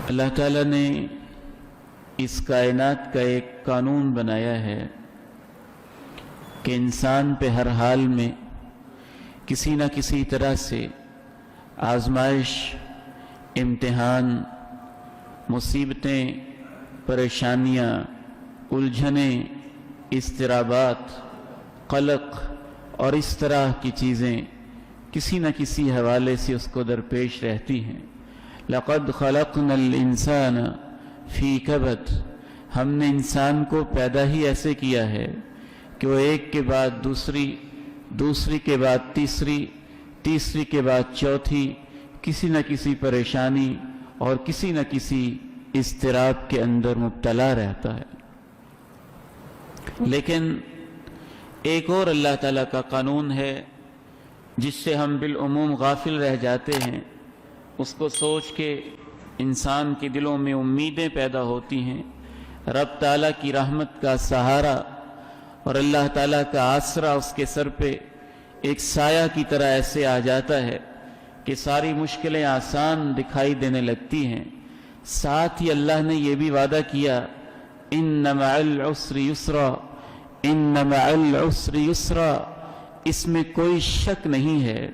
اللہ تعالیٰ نے اس کائنات کا ایک قانون بنایا ہے کہ انسان پہ ہر حال میں کسی نہ کسی طرح سے آزمائش، امتحان، مصیبتیں، پریشانیاں، الجھنیں، اضطرابات، قلق اور اس طرح کی چیزیں کسی نہ کسی حوالے سے اس کو درپیش رہتی ہیں۔ لَقَدْ خَلَقْنَا الْإِنسَانَ فِي كَبَدٍ، ہم نے انسان کو پیدا ہی ایسے کیا ہے کہ وہ ایک کے بعد دوسری، دوسری کے بعد تیسری، تیسری کے بعد چوتھی کسی نہ کسی پریشانی اور کسی نہ کسی اضطراب کے اندر مبتلا رہتا ہے۔ لیکن ایک اور اللہ تعالیٰ کا قانون ہے جس سے ہم بالعموم غافل رہ جاتے ہیں، اس کو سوچ کے انسان کے دلوں میں امیدیں پیدا ہوتی ہیں، رب تعالیٰ کی رحمت کا سہارا اور اللہ تعالیٰ کا آسرا اس کے سر پہ ایک سایہ کی طرح ایسے آ جاتا ہے کہ ساری مشکلیں آسان دکھائی دینے لگتی ہیں۔ ساتھ ہی اللہ نے یہ بھی وعدہ کیا، اِنَّ مَعَ الْعُسْرِ يُسْرًا، اِنَّ مَعَ الْعُسْرِ يُسْرًا، اس میں کوئی شک نہیں ہے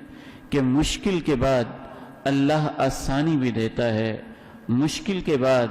کہ مشکل کے بعد اللہ آسانی بھی دیتا ہے، مشکل کے بعد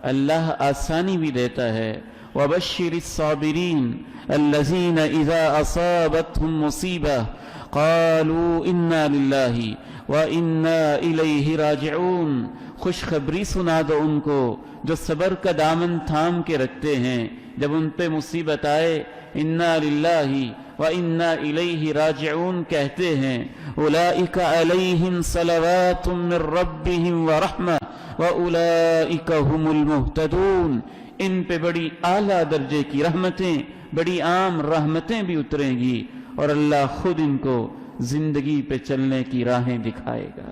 اللہ آسانی بھی دیتا ہے۔ وَبَشِّرِ الصَّابِرِينَ الَّذِينَ إِذَا أَصَابَتْهُمْ مُصِيبَةٌ قَالُوا إِنَّا لِلَّهِ وَإِنَّا إِلَيْهِ رَاجِعُونَ، خوشخبری سنا دو ان کو جو صبر کا دامن تھام کے رکھتے ہیں، جب ان پہ مصیبت آئے اِنَّا لِلَّهِ وَإِنَّا إِلَيْهِ رَاجِعُونَ کہتے ہیں۔ أُولَئِكَ عَلَيْهِمْ صَلَوَاتٌ مِّن رَّبِّهِمْ وَرَحْمَةٌ وَأُولَئِكَ هُمُ الْمُهْتَدُونَ، ان پہ بڑی اعلیٰ درجے کی رحمتیں، بڑی عام رحمتیں بھی اتریں گی اور اللہ خود ان کو زندگی پہ چلنے کی راہیں دکھائے گا۔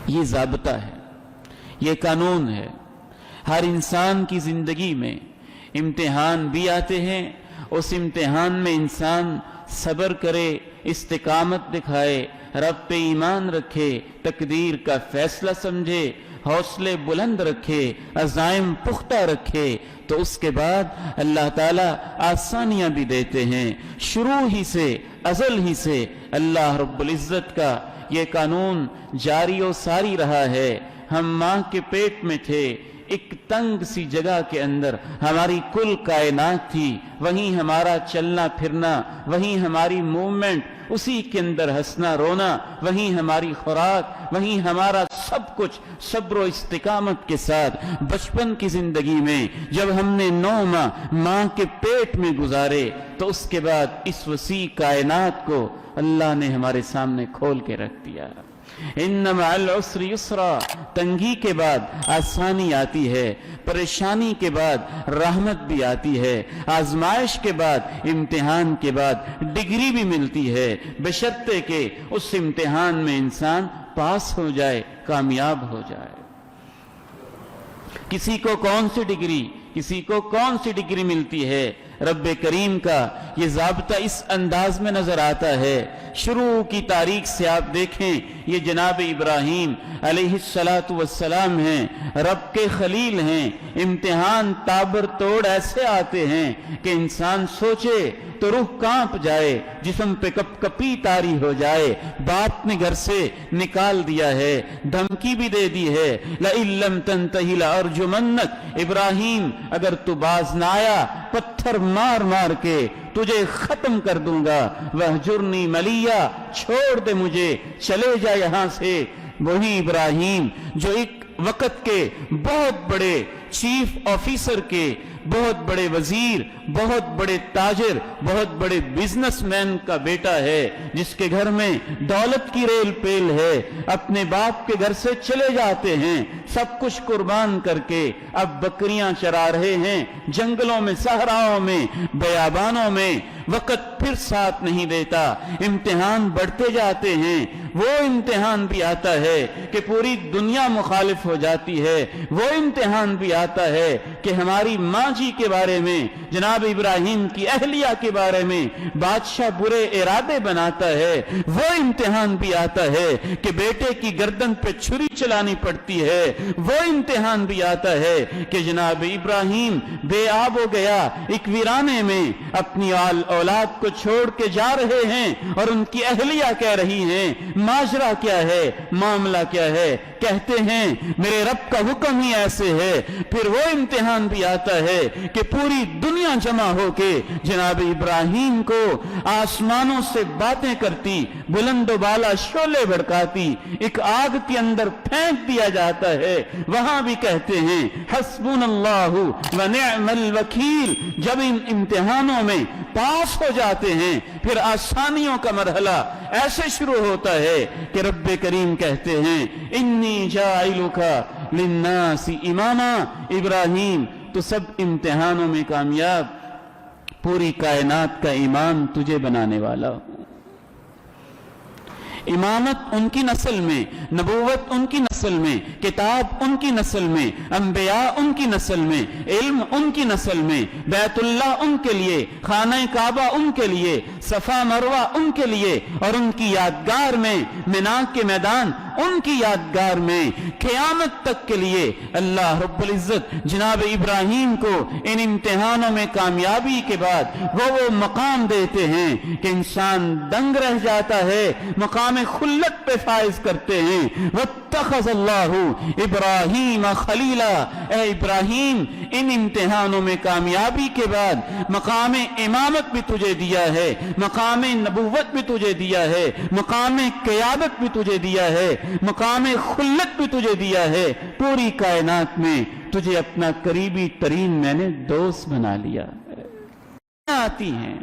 یہ ضابطہ ہے، یہ قانون ہے۔ ہر انسان کی زندگی میں امتحان بھی آتے ہیں، اس امتحان میں انسان صبر کرے، استقامت دکھائے، رب پہ ایمان رکھے، تقدیر کا فیصلہ سمجھے، حوصلے بلند رکھے، عزائم پختہ رکھے، تو اس کے بعد اللہ تعالیٰ آسانیاں بھی دیتے ہیں۔ شروع ہی سے، ازل ہی سے اللہ رب العزت کا یہ قانون جاری و ساری رہا ہے۔ ہم ماں کے پیٹ میں تھے، ایک تنگ سی جگہ کے اندر ہماری کل کائنات تھی، وہیں ہمارا چلنا پھرنا، وہیں ہماری موومنٹ، اسی کے اندر ہنسنا رونا، وہیں ہماری خوراک، وہیں ہمارا سب کچھ صبر و استقامت کے ساتھ بچپن کی زندگی میں جب ہم نے 9 ماہ ماں کے پیٹ میں گزارے، تو اس کے بعد اس وسیع کائنات کو اللہ نے ہمارے سامنے کھول کے رکھ دیا۔ اِنَّ مَعَ الْعُسْرِ يُسْرًا، تنگی کے بعد آسانی آتی ہے، پریشانی کے بعد رحمت بھی آتی ہے، آزمائش کے بعد، امتحان کے بعد ڈگری بھی ملتی ہے، بشرطے کہ اس امتحان میں انسان پاس ہو جائے، کامیاب ہو جائے۔ کسی کو کون سی ڈگری، کسی کو کون سی ڈگری ملتی ہے؟ رب کریم کا یہ ضابطہ اس انداز میں نظر آتا ہے۔ شروع کی تاریخ سے آپ دیکھیں، یہ جناب ابراہیم علیہ السلام ہیں، رب کے خلیل ہیں۔ امتحان تابر توڑ ایسے آتے ہیں کہ انسان سوچے تو روح کانپ جائے، جسم پہ کپ کپی طاری ہو جائے۔ باپ نے گھر سے نکال دیا ہے، دھمکی بھی دے دی ہے، لَإِن لَّمْ تَنْتَهِ لَأَرْجُمَنَّكَ، ابراہیم اگر تو باز نہ آیا پتھر مار مار کے تجھے ختم کر دوں گا۔ وَاهْجُرْنِي مَلِيًّا، چھوڑ دے مجھے، چلے جا یہاں سے۔ وہی ابراہیم جو ایک وقت کے بہت بڑے چیف آفیسر کے، بہت بڑے وزیر، بہت بڑے تاجر، بہت بڑے بزنس مین کا بیٹا ہے، جس کے گھر میں دولت کی ریل پیل ہے، اپنے باپ کے گھر سے چلے جاتے ہیں، سب کچھ قربان کر کے اب بکریاں چرا رہے ہیں، جنگلوں میں، صحراؤں میں، بیابانوں میں۔ وقت پھر ساتھ نہیں دیتا، امتحان بڑھتے جاتے ہیں۔ وہ امتحان بھی آتا ہے کہ پوری دنیا مخالف ہو جاتی ہے، وہ امتحان بھی آتا ہے کہ ہماری ماں جی کے بارے میں، جناب ابراہیم کی اہلیہ کے بارے میں بادشاہ برے ارادے بناتا ہے، وہ امتحان بھی آتا ہے کہ بیٹے کی گردن پہ چھری چلانی پڑتی ہے، وہ امتحان بھی آتا ہے کہ جناب ابراہیم بے آب ہو گیا، ایک ویرانے میں اپنی اولاد کو چھوڑ کے جا رہے ہیں اور ان کی اہلیہ کہہ رہی ہیں ماجرا کیا ہے، معاملہ کیا ہے؟ کہتے ہیں میرے رب کا حکم ہی ایسے ہے۔ پھر وہ امتحان بھی آتا ہے کہ پوری دنیا جمع ہو کے جناب ابراہیم کو آسمانوں سے باتیں کرتی، بلند و بالا شعلے بھڑکاتی، ایک آگ کے اندر پھینک دیا جاتا ہے، وہاں بھی کہتے ہیں حسبنا اللہ و نعم الوکیل۔ جب ان امتحانوں میں پاس ہو جاتے ہیں پھر آسانیوں کا مرحلہ ایسے شروع ہوتا ہے کہ رب کریم کہتے ہیں انی جاعلک للناس اماما۔ ابراہیم تو سب امتحانوں میں کامیاب، پوری کائنات کا امام تجھے بنانے والا ہوں۔ امامت ان کی نسل میں، نبوت ان کی نسل میں، کتاب ان کی نسل میں، انبیاء ان کی نسل میں، علم ان کی نسل میں، بیت اللہ ان کے لیے، خانہ کعبہ ان کے لیے، صفا مروہ ان کے لیے، اور ان کی یادگار میں، مینا کے میدان ان کی یادگار میں، قیامت تک کے لیے اللہ رب العزت جناب ابراہیم کو ان امتحانوں میں کامیابی کے بعد وہ مقام دیتے ہیں کہ انسان دنگ رہ جاتا ہے، مقام خلت پہ فائز کرتے ہیں۔ واتخذ اللہ ابراہیم خلیلا۔ اے ابراہیم ان امتحانوں میں کامیابی کے بعد مقام امامت بھی تجھے دیا ہے، مقام نبوت بھی تجھے دیا ہے، مقام قیادت بھی تجھے دیا ہے، مقام خلت بھی تجھے دیا ہے، پوری کائنات میں تجھے اپنا قریبی ترین میں نے دوست بنا لیا ہے۔ آتی ہیں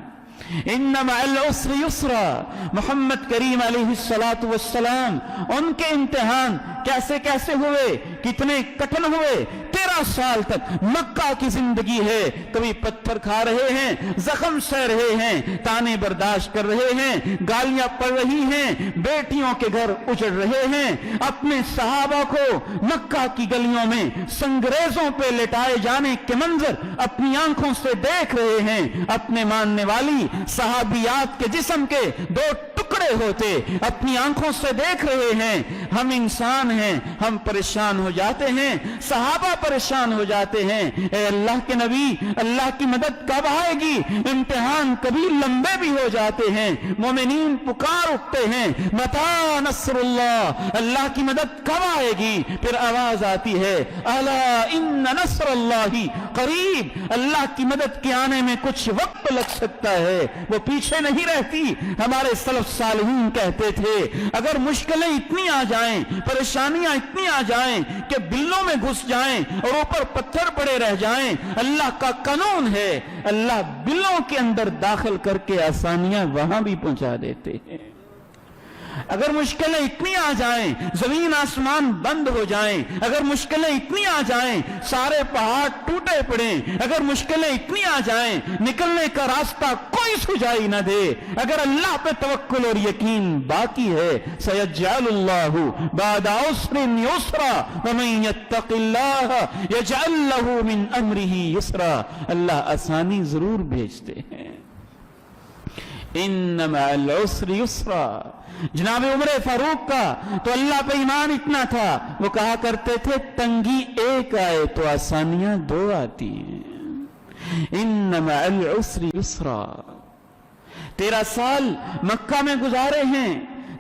ان مع العسر یسرا۔ محمد کریم علیہ السلام ان کے امتحان کیسے کیسے ہوئے، کتنے کٹھن ہوئے۔ 13 سال تک مکہ کی زندگی ہے، کبھی پتھر کھا رہے ہیں، زخم سہ رہے ہیں، تانے برداشت کر رہے ہیں، گالیاں پڑ رہی ہیں، بیٹیوں کے گھر اجڑ رہے ہیں، اپنے صحابہ کو مکہ کی گلیوں میں سنگریزوں پہ لٹائے جانے کے منظر اپنی آنکھوں سے دیکھ رہے ہیں۔ اپنے ماننے والی صحابیات کے جسم کے 2 ٹکڑے ہوتے اپنی آنکھوں سے دیکھ رہے ہیں۔ ہم انسان ہیں، ہم پریشان ہو جاتے ہیں، صحابہ پریشان ہو جاتے ہیں۔ اے اللہ کے نبی، اللہ کی مدد کب آئے گی؟ امتحان کبھی لمبے بھی ہو جاتے ہیں، مومنین پکار اٹھتے ہیں متی نصر اللہ، اللہ کی مدد کب آئے گی؟ پھر آواز آتی ہے الا ان نصر اللہ قریب، اللہ کی مدد کے آنے میں کچھ وقت لگ سکتا ہے، وہ پیچھے نہیں رہتی۔ ہمارے سلف صالحین کہتے تھے اگر مشکلیں اتنی آ جائیں، پریشانیاں اتنی آ جائیں کہ بلوں میں گھس جائیں اور اوپر پتھر پڑے رہ جائیں، اللہ کا قانون ہے اللہ بلوں کے اندر داخل کر کے آسانیاں وہاں بھی پہنچا دیتے ہیں۔ اگر مشکلیں اتنی آ جائیں، زمین آسمان بند ہو جائیں، اگر مشکلیں اتنی آ جائیں، سارے پہاڑ ٹوٹے پڑیں، اگر مشکلیں اتنی آ جائیں، نکلنے کا راستہ کوئی سجائی نہ دے، اگر اللہ پہ توکل اور یقین باقی ہے، سیجعل اللہ بعد عسر یسرا ومن یتق اللہ یجعل لہ من امرہ یسرا۔ اللہ آسانی ضرور بھیجتے ہیں۔ ان مع العسر یسرا۔ جناب عمر فاروق کا تو اللہ پہ ایمان اتنا تھا، وہ کہا کرتے تھے تنگی ایک آئے تو آسانیاں 2 آتی ہیں۔ ان مع العسر یسرا۔ 13 سال مکہ میں گزارے ہیں،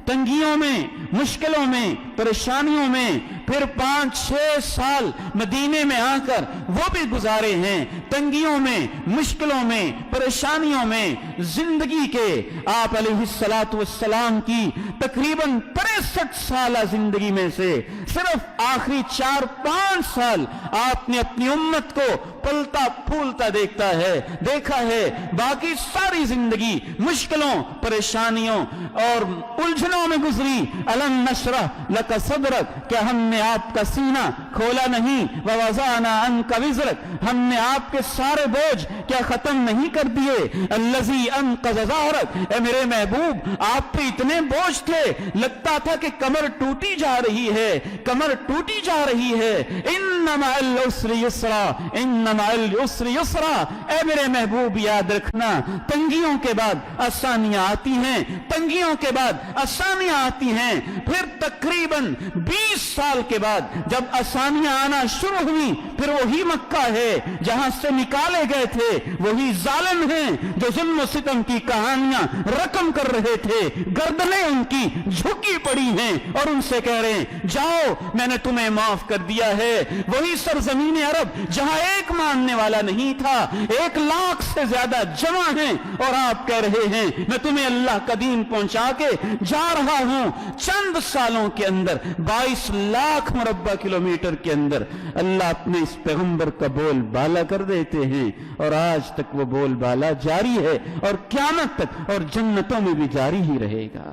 تنگیوں میں، مشکلوں میں، پریشانیوں میں، پھر 5-6 سال مدینے میں آ کر وہ بھی گزارے ہیں، تنگیوں میں، مشکلوں میں، پریشانیوں میں۔ زندگی کے آپ علیہ السلام کی تقریباً 63 سالہ زندگی میں سے صرف آخری 4-5 سال آپ نے اپنی امت کو پلتا پھولتا دیکھا ہے، باقی ساری زندگی مشکلوں، پریشانیوں اور الجھنوں میں گزری۔ الم نشرح لک صدرک، کیا ہم نے آپ کا سینہ کھولا نہیں، وَوَضَعْنَا عَنْكَ وِزْرَكَ، ہم نے آپ کے سارے بوجھ کیا ختم نہیں کر دیے، الَّذِي أَنْقَضَ ظَهْرَكَ، اے میرے محبوب آپ پہ اتنے بوجھ تھے لگتا تھا کہ کمر ٹوٹی جا رہی ہے، کمر ٹوٹی جا رہی ہے، إِنَّ مَعَ الْعُسْرِ يُسْرًا، إِنَّ مَعَ الْعُسْرِ يُسْرًا، اے میرے محبوب یاد رکھنا تنگیوں کے بعد آسانیاں آتی ہیں، تنگیوں کے بعد آسانیاں آتی ہیں، پھر تقریباً 20 سال کے بعد جب آسانیاں آنا شروع ہوئی، پھر وہی مکہ ہے جہاں سے نکالے گئے تھے، وہی ظالم ہیں جو ظلم و ستم کی کہانیاں رقم کر رہے تھے، گردنیں ان کی جھکی پڑی ہیں اور ان سے کہہ رہے ہیں جاؤ میں نے تمہیں معاف کر دیا ہے، وہی سرزمین عرب جہاں ایک ماننے والا نہیں تھا، 1 لاکھ سے زیادہ جمع ہیں، اور آپ کہہ رہے ہیں میں تمہیں اللہ کا دین پہنچا کے جا رہا ہوں۔ چند سالوں کے اندر 22 لاکھ مربع کلومیٹر کے اندر اللہ اپنے اس پیغمبر کا بول بالا کر دیتے ہیں، اور آج تک وہ بول بالا جاری ہے اور قیامت تک اور جنتوں میں بھی جاری ہی رہے گا۔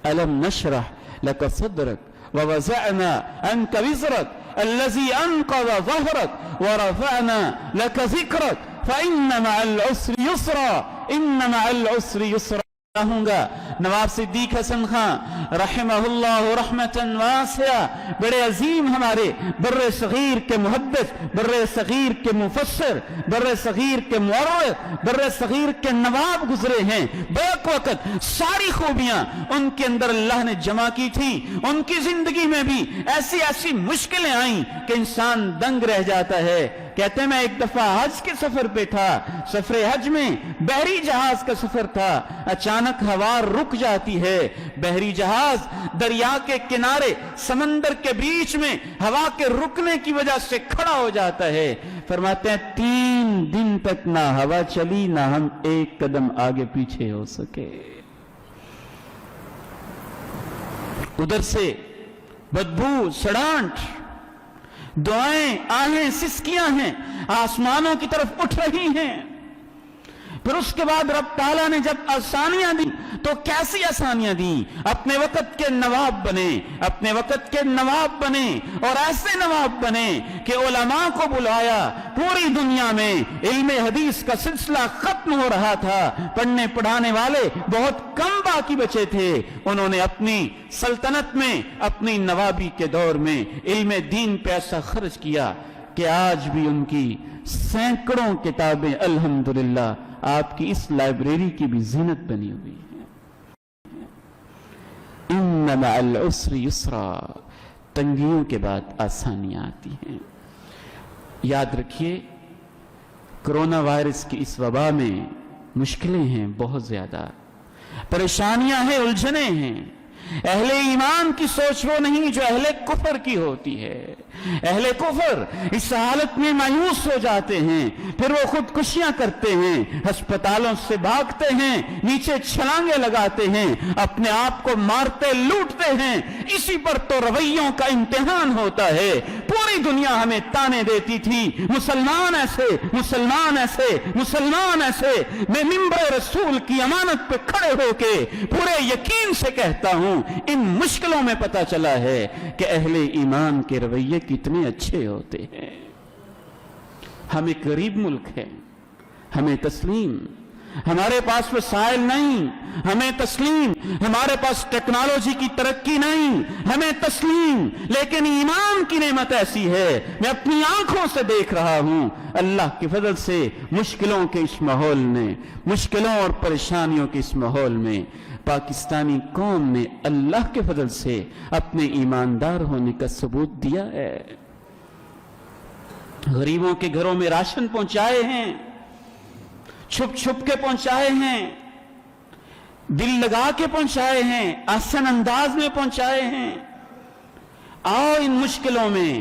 أَلَمْ نَشْرَحْ لَكَ صَدْرَكَ وَوَضَعْنَا عَنْكَ وِزْرَكَ الَّذِي أَنْقَضَ ظَهْرَكَ وَرَفَعْنَا لَكَ ذِكْرَكَ فَإِنَّ مَعَ الْعُسْرِ يُسْرًا إِنَّ مَعَ الْعُسْرِ يُسْرًا۔ ہوں گا نواب صدیق حسن خان رحمہ اللہ رحمتاً واسعہ، بڑے عظیم ہمارے بر صغیر کے محدث، بر صغیر کے مفسر، بر صغیر کے مورخ، بر صغیر کے نواب گزرے ہیں، بیک وقت ساری خوبیاں ان کے اندر اللہ نے جمع کی تھی، ان کی زندگی میں بھی ایسی ایسی مشکلیں آئیں کہ انسان دنگ رہ جاتا ہے۔ کہتے ہیں میں ایک دفعہ حج کے سفر پہ تھا، سفر حج میں بحری جہاز کا سفر تھا، اچانک ہوا رک جاتی ہے، بحری جہاز دریا کے کنارے سمندر کے بیچ میں ہوا کے رکنے کی وجہ سے کھڑا ہو جاتا ہے۔ فرماتے ہیں 3 دن تک نہ ہوا چلی نہ ہم ایک قدم آگے پیچھے ہو سکے۔ ادھر سے بدبو، سڑانٹ، دعائیں، آہیں، سسکیاں ہیں، آسمانوں کی طرف اٹھ رہی ہیں۔ پھر اس کے بعد رب تعالیٰ نے جب آسانیاں دی تو کیسی آسانیاں دی؟ اپنے وقت کے نواب بنے، اپنے وقت کے نواب بنے، اور ایسے نواب بنے کہ علماء کو بلایا۔ پوری دنیا میں علم حدیث کا سلسلہ ختم ہو رہا تھا، پڑھنے پڑھانے والے بہت کم باقی بچے تھے، انہوں نے اپنی سلطنت میں، اپنی نوابی کے دور میں علم دین پہ ایسا خرچ کیا کہ آج بھی ان کی سینکڑوں کتابیں الحمدللہ آپ کی اس لائبریری کی بھی زینت بنی ہوئی ہے۔ ان مع العسر یسرا، تنگیوں کے بعد آسانیاں آتی ہیں۔ یاد رکھیے کرونا وائرس کی اس وبا میں مشکلیں ہیں بہت زیادہ، پریشانیاں ہیں، الجھنیں ہیں۔ اہل ایمان کی سوچ وہ نہیں جو اہل کفر کی ہوتی ہے۔ اہل کفر اس حالت میں مایوس ہو جاتے ہیں، پھر وہ خودکشیاں کرتے ہیں، ہسپتالوں سے بھاگتے ہیں، نیچے چھلانگیں لگاتے ہیں، اپنے آپ کو مارتے لوٹتے ہیں۔ اسی پر تو رویوں کا امتحان ہوتا ہے۔ پوری دنیا ہمیں تانے دیتی تھی، مسلمان ایسے، مسلمان ایسے، مسلمان ایسے۔ میں منبر رسول کی امانت پہ کھڑے ہو کے پورے یقین سے کہتا ہوں ان مشکلوں میں پتہ چلا ہے کہ اہل ایمان کے رویے کتنے اچھے ہوتے ہیں۔ ہم ایک غریب ملک ہے، ہمیں تسلیم، ہمارے پاس وسائل نہیں، ہمیں تسلیم، ہمارے پاس ٹیکنالوجی کی ترقی نہیں، ہمیں تسلیم، لیکن ایمان کی نعمت ایسی ہے، میں اپنی آنکھوں سے دیکھ رہا ہوں اللہ کی فضل سے مشکلوں کے اس ماحول میں، مشکلوں اور پریشانیوں کے اس ماحول میں پاکستانی قوم نے اللہ کے فضل سے اپنے ایماندار ہونے کا ثبوت دیا ہے۔ غریبوں کے گھروں میں راشن پہنچائے ہیں، چھپ چھپ کے پہنچائے ہیں، دل لگا کے پہنچائے ہیں، آسان انداز میں پہنچائے ہیں۔ آؤ ان مشکلوں میں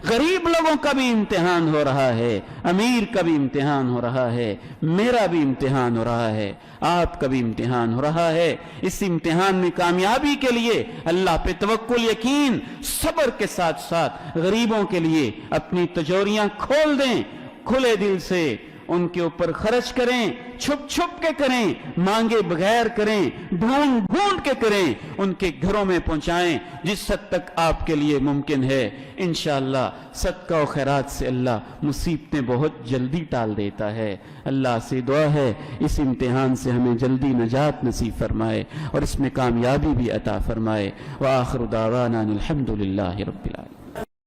غریب لوگوں کا بھی امتحان ہو رہا ہے، امیر کا بھی امتحان ہو رہا ہے، میرا بھی امتحان ہو رہا ہے، آپ کا بھی امتحان ہو رہا ہے۔ اس امتحان میں کامیابی کے لیے اللہ پہ توکل، یقین، صبر کے ساتھ ساتھ غریبوں کے لیے اپنی تجوریاں کھول دیں، کھلے دل سے ان کے اوپر خرچ کریں، چھپ چھپ کے کریں، مانگے بغیر کریں، ڈھونڈ ڈھونڈ کے کریں، ان کے گھروں میں پہنچائیں جس حد تک آپ کے لیے ممکن ہے۔ انشاءاللہ صدقہ و خیرات سے اللہ مصیبتیں بہت جلدی ٹال دیتا ہے۔ اللہ سے دعا ہے اس امتحان سے ہمیں جلدی نجات نصیب فرمائے اور اس میں کامیابی بھی عطا فرمائے۔ وآخر دعوانا الحمدللہ رب العالمین۔